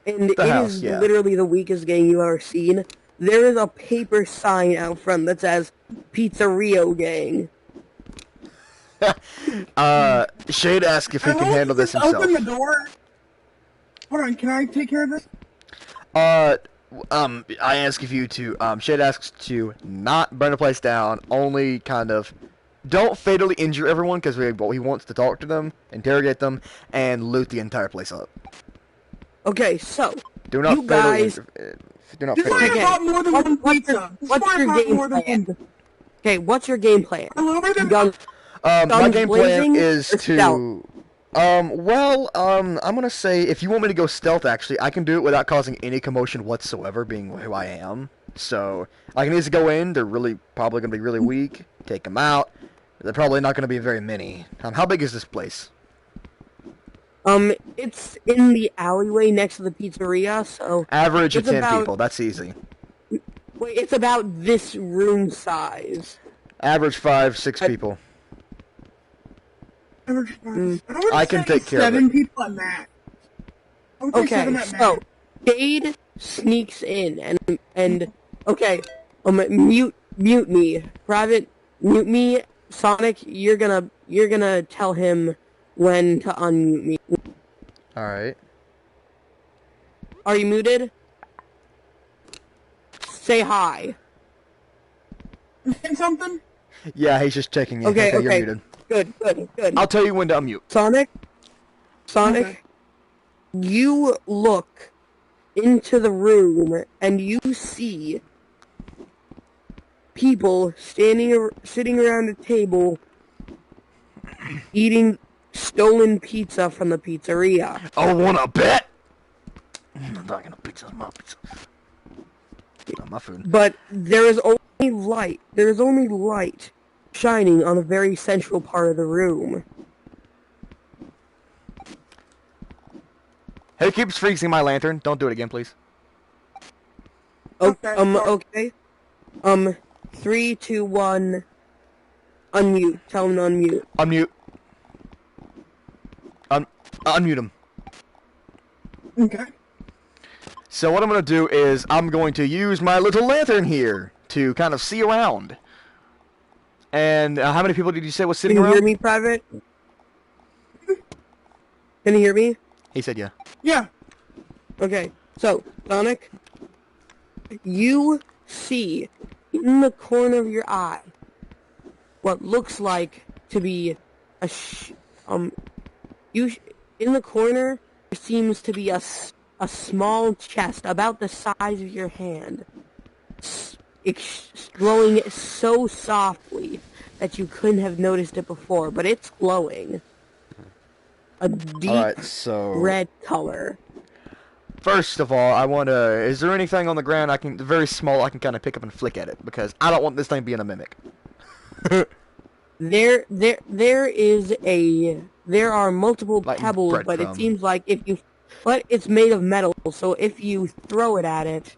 and it is literally the weakest gang you've ever seen. There is a paper sign out front that says Pizzeria Gang. Shade asks if he can handle this himself. Open the door. Hold on, can I take care of this? I ask if you to, Shade asks to not burn the place down, only kind of, don't fatally injure everyone, because he wants to talk to them, interrogate them, and loot the entire place up. Okay, so, Do not you guys... Do not This fatally is about more than one pizza. What's your game plan? Okay, what's your game plan? my game plan is to... stealth? I'm gonna say, if you want me to go stealth, actually, I can do it without causing any commotion whatsoever, being who I am. So, I can easily go in, they're probably gonna be really weak, take them out. They're probably not gonna be very many. How big is this place? It's in the alleyway next to the pizzeria, so... Average of 10 people, that's easy. Wait, it's about this room size. Average 5-6 people. I can take care of it. 7 people at max. Okay, so Jade sneaks in and okay, mute me, Private, mute me. Sonic, you're gonna tell him when to unmute me. All right. Are you muted? Say hi. Saying something? Yeah, he's just checking in. Okay, You're muted. Good. I'll tell you when to unmute. Sonic, Okay. you look into the room and you see people sitting around a table eating stolen pizza from the pizzeria. Oh, wanna bet? I'm not gonna pizza. My pizza. Not my food. But there is only light. There is only light shining on a very central part of the room. Hey, keeps freezing my lantern. Don't do it again, please. Okay. 3, 2, 1. Unmute. Tell him to unmute. Unmute. Unmute him. Okay. So what I'm going to do is I'm going to use my little lantern here to kind of see around. And how many people did you say was sitting around? Can you hear me, Private? Can you hear me? He said yeah. Yeah. Okay, so, Sonic, you see in the corner of your eye what looks like to be in the corner there seems to be a small chest about the size of your hand. It's glowing so softly that you couldn't have noticed it before, but it's glowing. A deep red color. First of all, I want to... Is there anything on the ground very small, I can kind of pick up and flick at it? Because I don't want this thing being a mimic. There are multiple pebbles, but it seems like but it's made of metal, so if you throw it at it,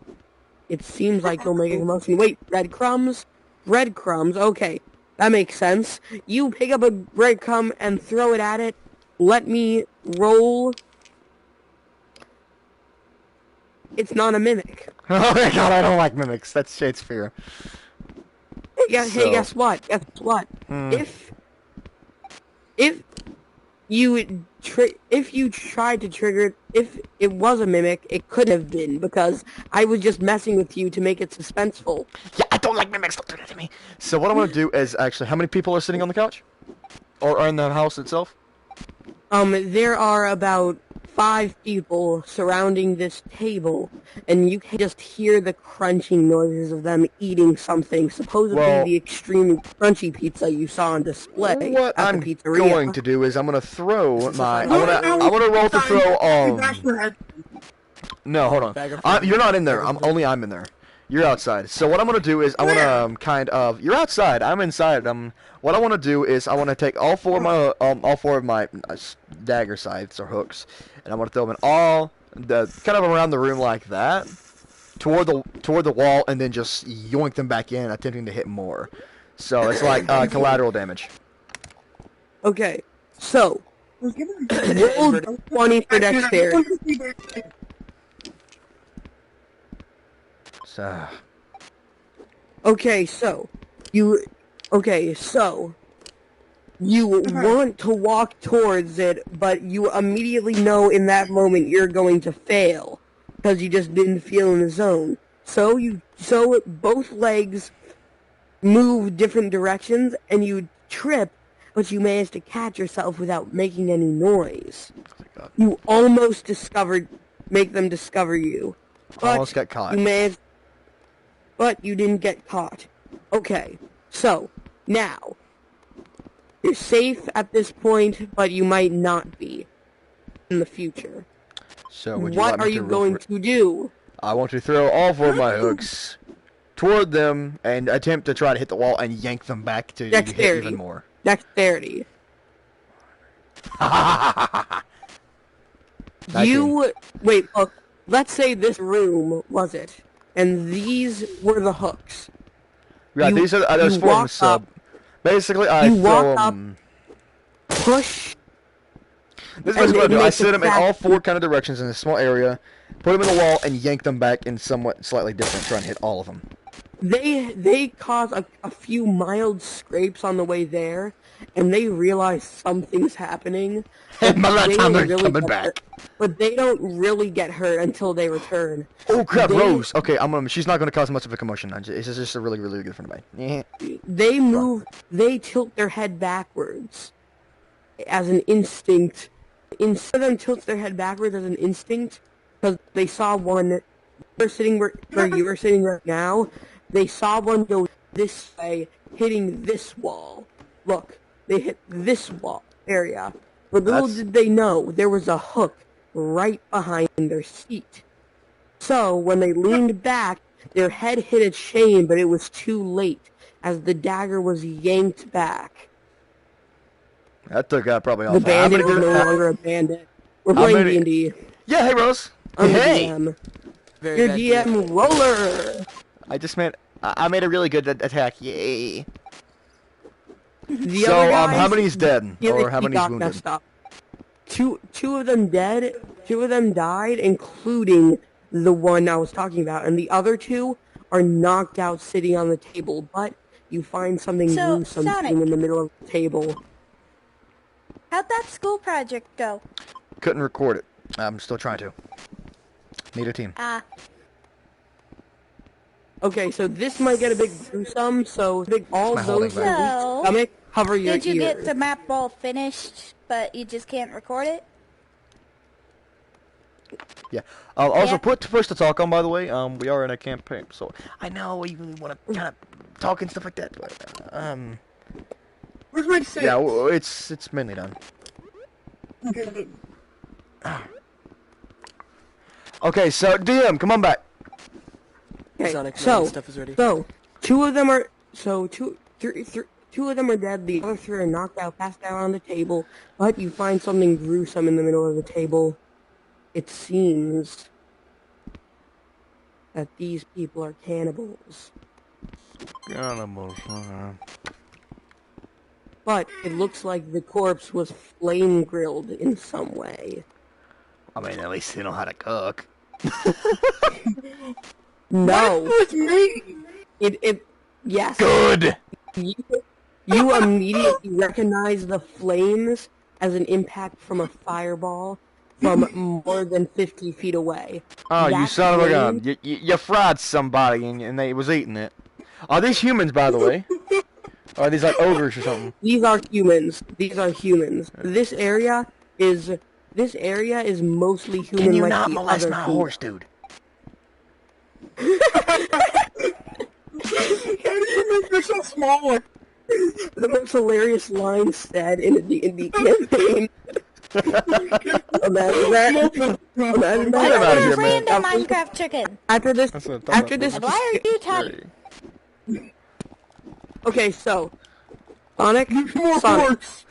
it seems like you'll make a commotion. Wait, breadcrumbs? Breadcrumbs, okay. That makes sense. You pick up a breadcrumb and throw it at it. Let me roll. It's not a mimic. Oh my god, I don't like mimics. That's Shade's fear. Hey, guess what? If you tried to trigger it, if it was a mimic, it couldn't have been because I was just messing with you to make it suspenseful. Yeah, I don't like mimics. Don't do that to me. So what I'm gonna do is actually, how many people are sitting on the couch, or in the house itself? There are about 5 people surrounding this table, and you can just hear the crunching noises of them eating something, supposedly Well, the extremely crunchy pizza you saw on display What at I'm the pizzeria. going to do is I'm gonna throw my. I I wanna roll to throw. Bash your head. No, hold Bag of on. food. You're not in there. Bag of I'm in there. You're outside. So what I'm gonna do is I wanna kind of. You're outside. I'm inside. What I wanna do is I wanna take all four of my dagger scythes or hooks, and I'm gonna throw them in all kind of around the room like that, toward the wall, and then just yoink them back in, attempting to hit more. So it's like collateral damage. Okay, so Well, give it roll 20 for dexterity. So. Okay, so you want to walk towards it, but you immediately know in that moment you're going to fail because you just didn't feel in the zone. So both legs move different directions and you trip, but you manage to catch yourself without making any noise. Oh my God. You almost make them discover you. But Almost got caught. But you didn't get caught. Okay, so, now, you're safe at this point, but you might not be in the future. So would you What like me are to you roll going for it? to do? I want to throw all four of my hooks toward them and attempt to try to hit the wall and yank them back to hit Dexterity. even more. Dexterity. 19. Wait, look, let's say this room was it, and these were the hooks. Yeah, You- these are there's you four of them, walk so up- basically I you throw walk up- them. Push, This is and basically what I it do. I makes set a them in crack. all four kind of directions in a small area, put them in the wall, and yank them back in somewhat slightly different, trying to hit all of them. They cause a few mild scrapes on the way there, and they realize something's happening. But By that they time, don't they're coming get back. hurt. But they don't really get hurt until they return. Oh crap, They- Rose! Okay, she's not gonna cause much of a commotion. It's just a really, really good friend of mine. They tilt their head backwards as an instinct. Instead of them tilt their head backwards as an instinct, because they saw one. They're sitting where you were sitting right now. They saw one go this way, hitting this wall. Look, they hit this wall area. But little did they know, there was a hook right behind their seat. So, when they leaned back, their head hit a chain, but it was too late, as the dagger was yanked back. That took out probably all The five. How bandit many was no good- longer a bandit. We're How playing many- D&D. Yeah, hey Rose. I'm the Hey. DM. Very Your bad DM roller! I just made. I made a really good attack. Yay. The So, other guys, how many's dead? yeah, Or how he many's got wounded? messed up. Two of them dead. 2 of them died, including the one I was talking about, and the other 2 are knocked out, sitting on the table. But you find something So, gruesome Sonic. sitting in the middle of the table. How'd that school project go? Couldn't record it. I'm still trying to. Need a team. Okay, so this might get a bit gruesome. So all my holding those back. with weak So, stomach cover your Did you ears. get the map all finished, but you just can't record it? Yeah. Also, Yeah. put first to talk on, by the way. We are in a campaign, so I know you really want to kind of talk and stuff like that. But, Where's my six? yeah, it's mainly done. Okay. Okay, so DM, come on back. Okay, Sonic, so my stuff is ready. So two of them are two of them are dead. The other 3 are knocked out, passed out on the table. But you find something gruesome in the middle of the table. It seems that these people are cannibals. Animals. But it looks like the corpse was flame grilled in some way. I mean, at least they know how to cook. No, What was me? yes. Good. You immediately recognize the flames as an impact from a fireball from more than 50 feet away. Oh, you That son of a gun. range- You fried somebody and they was eating it. Are these humans, by the way? Or are these like ogres or something? These are humans. These are humans. This area is mostly human. Can you like not the molest other my humans. horse, dude? How do you make yourself smaller? The most hilarious line said in a D&D campaign. Imagine that. Imagine Why Get him are out of you here, man. random Minecraft chicken? After this, That's what I'm talking after about, this, And why are you tiny? okay, so Sonic, More Sonic, horse.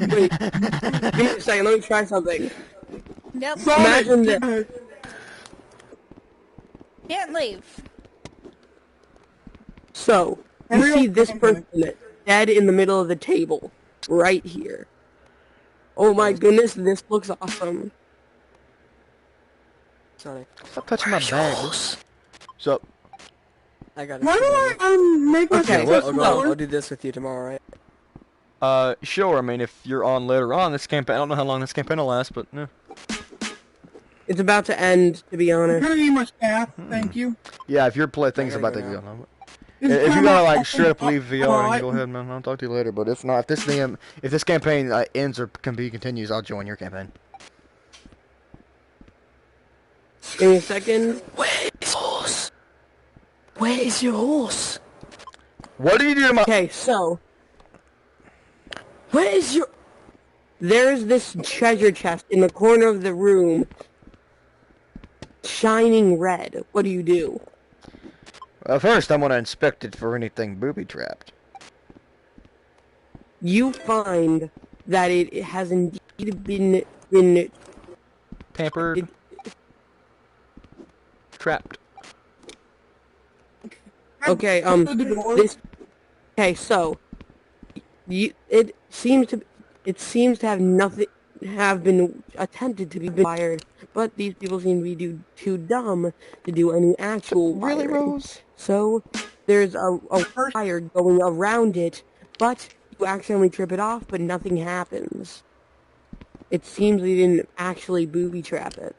wait, give me a second. Let me try something. Nope. Imagine this. Can't leave. So you Hurry see up, this okay. person dead in the middle of the table, right here. Oh my goodness, this looks awesome. Sonic, Stop touching my bag. What's up? I got it. Why do I make Okay, myself I'll, smaller? I'll do this with you tomorrow, right? Sure. I mean, if you're on later on this campaign, I don't know how long this campaign will last, but yeah. It's about to end, to be I'm honest. gonna need my staff, thank you. Yeah, if your play thing's I about gotta to go go on. It's If time you gotta out. like straight up leave VR, Alright. go ahead, man. I'll talk to you later. But if not, if this campaign ends or continues, I'll join your campaign. Give me a second. Where is horse? Where is your horse? What do you do to my? Okay, so Where is your... there's this treasure chest in the corner of the room, shining red. What do you do? First, I'm gonna inspect it for anything booby trapped. You find that it has indeed been Tampered. Trapped. okay. Open the door. This. Okay, so it seems to have been attempted to be fired, but these people seem to be too dumb to do any actual Really, firing. Rose? So there's a wire going around it, but you accidentally trip it off, but nothing happens. It seems they didn't actually booby trap it.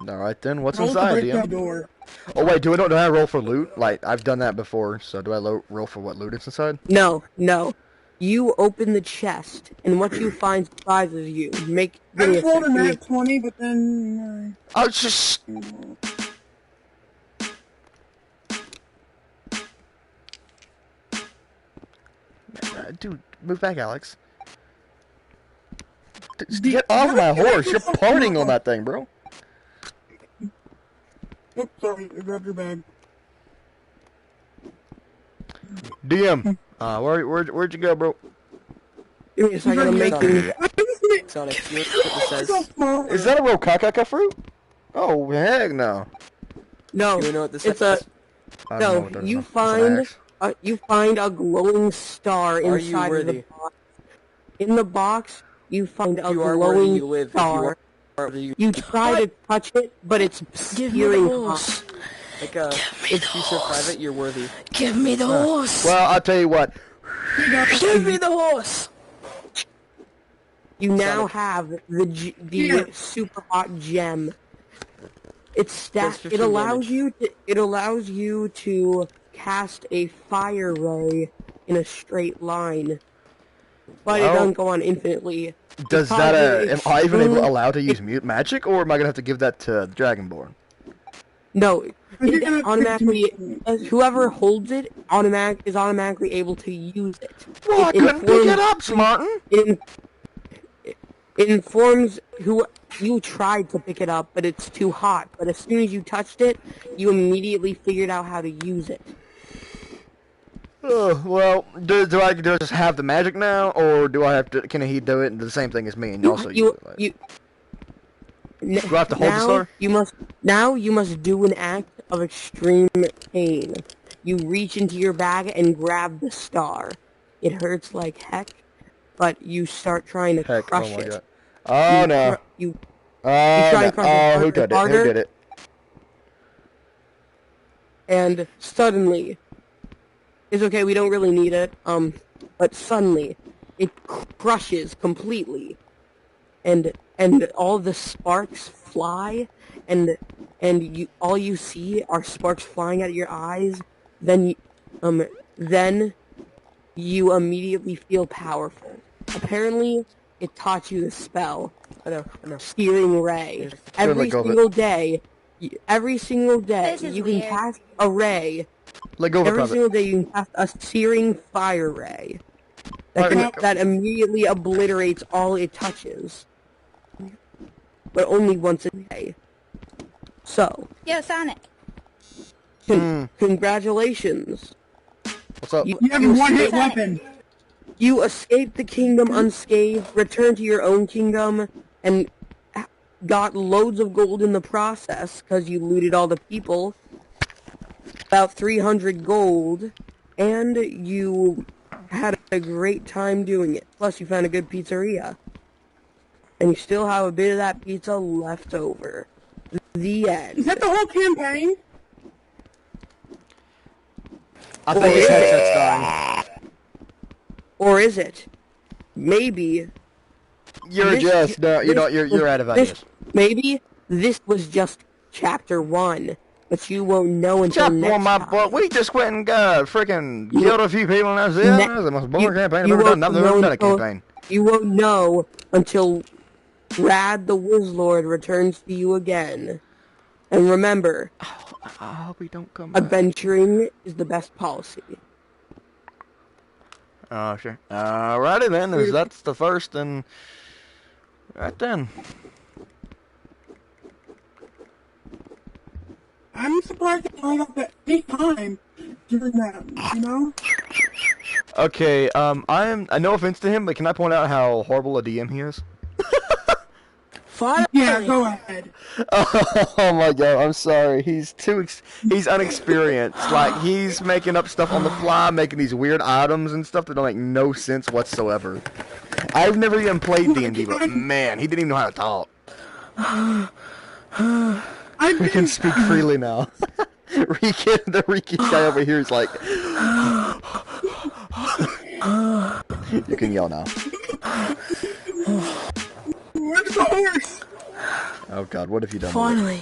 Alright then, what's Roll to inside, break that DM? door. Oh wait, do I roll for loot? Like, I've done that before, so do I roll for what loot is inside? No. You open the chest, and what you find surprises you. I Give me a just rolled a second. nat 20, but then... Oh, just... Dude, move back, Alex. Just get off my horse. You're partying on that thing, bro. Oops, sorry, I grabbed your bag. DM, where'd you go, bro? Give me a second, I'm making... Sonic, you know what this says? Is that a real caca fruit? Oh, heck no. No, You know what this it's says? I don't know no, what that is. you It's an find... axe. You find a glowing star Are you inside of the worthy? box. In the box, you find a If you are worthy, glowing you live. If you star. are worthy, you You try to touch it, but it's Give me the searing horse. hot. like Give me the if you survive horse. it, you're worthy. Give me the horse. Well, I'll tell you what. Give me the horse. You now have the super hot gem. It Transfer allows damage. you to cast a fire ray in a straight line, but it Well, doesn't go on infinitely. Does Because that, it's am I even true- allowed to use mute magic, or am I gonna have to give that to Dragonborn? No, You're it gonna automatically. pick Whoever holds it is automatically able to use it. Well, I It couldn't pick informs- it up, Smartin. It informs who you tried to pick it up, but it's too hot. But as soon as you touched it, you immediately figured out how to use it. Oh, well, do I just have the magic now, or do I have to? Can he do it and do the same thing as me and also use it? Like, Do I have to hold the star? You must do an act of extreme pain. You reach into your bag and grab the star. It hurts like heck, but you start trying to heck, crush oh my it. god. Oh no. You Oh try no. to crush it Oh, who harder did and it? Who harder. did it? and suddenly, it's okay. We don't really need it. but suddenly it crushes completely, and all the sparks fly, and all you see are sparks flying out of your eyes. Then you immediately feel powerful. Apparently, it taught you the spell, I know. Searing Ray. Every single day, you This is can weird. cast a ray. Let go of Every it. single day you can cast a searing fire ray Alright. that immediately obliterates all it touches. But only once a day. So, Yo, Sonic. congratulations. What's up? You have a one-hit weapon. You escaped the kingdom unscathed, returned to your own kingdom, and got loads of gold in the process because you looted all the people. About 300 gold, and you had a great time doing it. Plus, you found a good pizzeria. And you still have a bit of that pizza left over. The Is end. that the whole campaign? I think his headset's dying. Or is it? Maybe. You're you're out of ideas. Maybe this was just chapter 1, but you won't know until Chapter next one, my time. boy. We just went and freaking killed a few people, and that's it. That was the most boring campaign I've ever done. I've never done a campaign. You won't know until Rad the Wizlord returns to you again. And remember, I hope we don't come back. adventuring is the best policy. Oh, sure. Alrighty then, if that's the first, then... Right then. I'm surprised I got up at any time during that, you know? Okay, no offense to him, but can I point out how horrible a DM he is? Finally. Yeah, go ahead. Oh my god, I'm sorry. He's he's unexperienced. Like, he's making up stuff on the fly, making these weird items and stuff that don't make no sense whatsoever. I've never even played D&D, but man, he didn't even know how to talk. We can speak freely now. The Riki guy over here is like... You can yell now. Where's the horse? Oh god, what have you done Finally.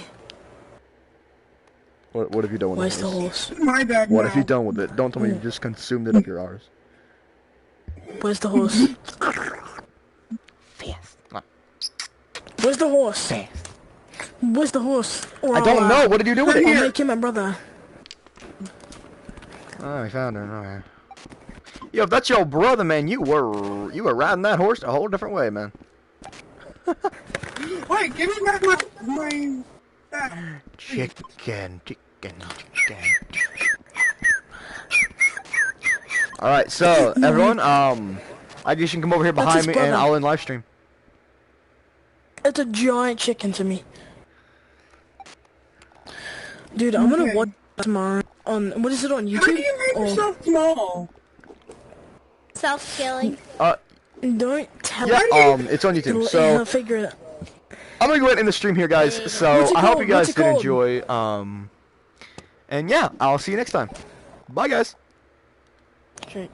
with it? What have you done with Where's it? the horse? My bad. What now. have you done with it? Don't tell me you just consumed it up your arse. Where's the horse? Fast. Where's the horse? Fast. Where's the horse? Or I don't know. What did you do with I'll it? make him my brother. Oh, we found her. Okay. Yo, if that's your brother, man, you were riding that horse a whole different way, man. Wait, give me back my... Chicken. Alright, so, everyone, I guess you can come over here That's behind his me and brother. I'll end live stream. It's a giant chicken to me. Dude, I'm gonna Okay. watch tomorrow on, what is it on How do YouTube? you make Or, yourself small? Self-killing. don't tell Yeah, me. it's on YouTube, I'll so figure it out. I'm gonna go ahead and end the stream here, guys, so What's it I hope called? you guys What's it did called? enjoy, and yeah, I'll see you next time. Bye, guys. Okay.